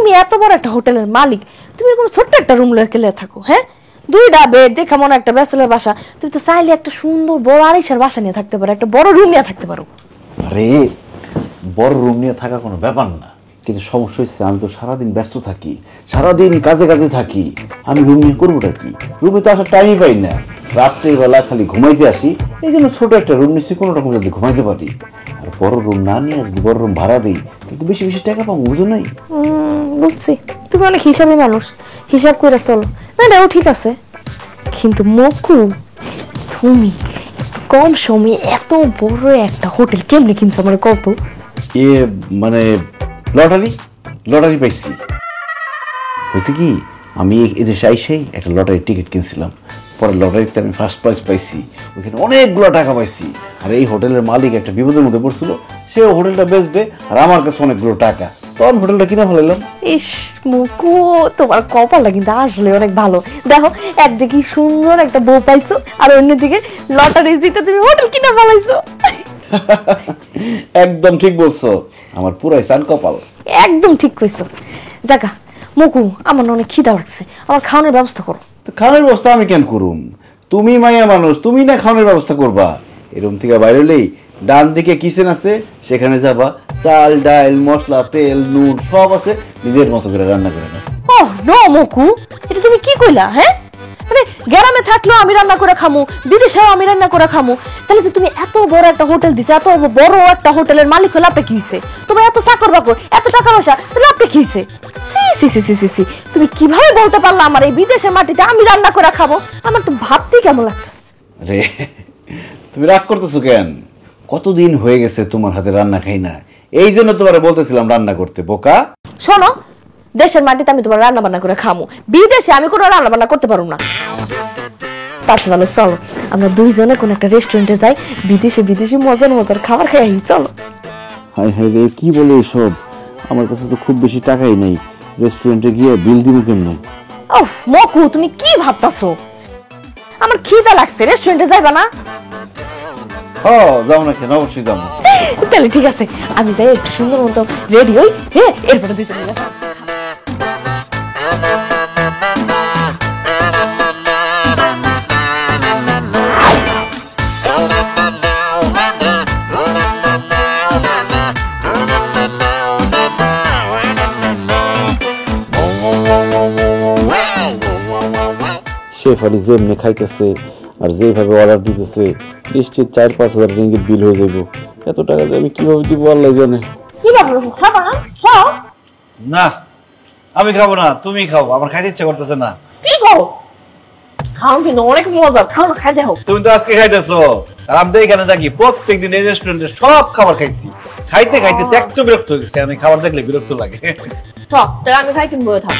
তুমি এত বড় একটা হোটেলের মালিক, তুমি এরকম ছোট্ট একটা রুম লেখে থাকো, হ্যাঁ? 2টা বেড দেখা মনে একটা ব্যাচেলর বাসা, তুমি তো চাইলে একটা সুন্দর বড় আড়াইশার বাসা নিয়ে থাকতে পারো, একটা বড় রুম নিয়ে থাকতে পারো। আরে বড় রুম নিয়ে থাকা কোনো ব্যাপার না, কিন্তু সমস্যা হচ্ছে আমি তো সারাদিন ব্যস্ত থাকি, সারাদিন কাজে কাজে থাকি, আমি রুম নিয়ে করবোটা কি? রুমে তো আসার টাইমই পাই না, রাত্রিবেলা খালি ঘুমাইতে আসি, এই জন্য ছোট একটা রুম নিচ্ছি, কোনো রকম যদি ঘুমাইতে পারি। আর বড় রুম না নিয়ে যদি বড় রুম ভাড়া দিই কিন্তু বেশি বেশি টাকা পাবো, বুঝো নাই? বুঝছি, তুমি অনেক হিসাবি মানুষ, হিসাব করে চলো, না এটাও ঠিক আছে। কিন্তু মকু, তুমি কম সময়ে এত বড় একটা হোটেল কেমনে কিনছো মানে কত? এ মানে লটারি লটারি পাইছি। হয়েছে কি, আমি এদেশে আইসেই একটা লটারির টিকিট কিনছিলাম, পরে লটারিতে আমি ফার্স্ট প্রাইজ পাইছি, ওইখানে অনেকগুলো টাকা পাইছি। আর এই হোটেলের মালিক একটা বিপদের মধ্যে পড়ছিল, সেও হোটেলটা বেচবে আর আমার কাছে অনেকগুলো টাকা, তখন হোটেলটা কিনে ফেলাইলাম। ইস মুকু, তোমার কপালটা কিন্তু আসলে অনেক ভালো। দেখো, একদিকে সুন্দর একটা বউ পাইছো আর অন্যদিকে লটারি জিতে তুমি হোটেল কিনে ফেলাইছো। একদম ঠিক বলছো, আমার পুরাই সান কপাল। একদম ঠিক কইছো। জাগা মুকু, আমার অনেক খিদা লাগছে, আমার খাওয়ানোর ব্যবস্থা করো। খাওয়ানোর ব্যবস্থা আমি কেন করুম? তুমি মাইয়া মানুষ, তুমি না খাওয়ানোর ব্যবস্থা করবা? এরকম থেকে বাইরে হলেই ডান দিকে কিচেন আছে, সেখানে যাবা, চাল ডাল মশলা তেল নুন সব আছে, নিজের মতো করে রান্না করে নাও। ওহ নো মুকু, এটা তুমি কি কইলা? হ্যাঁ, মানে গ্রামে থাকলেও আমি রান্না করে খামু, বিদেশেও আমি রান্না করে খামু, তাহলে যে তুমি এত বড় একটা হোটেল দিছো, এত বড় একটা হোটেলের মালিক হলে আপনি কি হইছে? তোমার এত চাকর বাকর, এত টাকা পয়সা, তাহলে আপনি কি হইছে? সি সি সি সি সি, তুমি কিভাবে বলতে পারলা আমার এই বিদেশের মাটিতে আমি রান্না করে খাবো? আমার তো ভাবতেই কেমন লাগতেছে। আরে তুমি রাগ করতেছো কেন? কতদিন হয়ে গেছে তোমার হাতে রান্না খাই না, এই জন্য তোমার বলতেছিলাম রান্না করতে, বোকা। শোনো, দেশের মাটিতে আমি তোমার রান্না বান্না করে খামু, বিদেশে আমি কোনো রান্না বান্না করতে পারবো না। তার ভালো চলো আমরা দুইজনে কোন একটা রেস্টুরেন্টে যাই, বিদেশে বিদেশি মজার মজার খাবার খাই। চলো। হাই হাই রে, কি বলে এসব? আমার কাছে তো খুব বেশি টাকাই নেই, রেস্টুরেন্টে গিয়ে বিল দিব কেমনে? ওহ মকু, তুমি কি ভাবতাছো? আমার খিদা লাগছে, রেস্টুরেন্টে যাইবা না? ও যাও না কেন, অবশ্যই যাবো। তাহলে ঠিক আছে, আমি যাই একটু সুন্দর মতো রেডি হই, হ্যাঁ, এরপরে দুইজনে যাবো। শেফ আলী যেমনি খাইতেছে আর যেভাবে অর্ডার দিতেছে, নিশ্চিত 4-5 হাজার রিঙ্গিত বিল হয়ে যাবো। এত টাকা যে আমি কিভাবে দিব আল্লাহ জানে। কি ব্যাপার, খাবা না? খাও। না আমি খাবো না, তুমি খাও, আমার খাইতে ইচ্ছা করতেছে না। কি খাও? খাও কিন্তু অনেক মজা, খাও না, খাই দেখো। তুমি তো আজকে খাইতেছো, আর আমি তো এখানে থাকি প্রত্যেকদিন এই রেস্টুরেন্টে সব খাবার খাইছি, খাইতে খাইতে ত্যাক্ত বিরক্ত হয়ে গেছে, আমি খাবার দেখলে বিরক্ত লাগে। তাহলে আমি খাই কিনবো। থাক।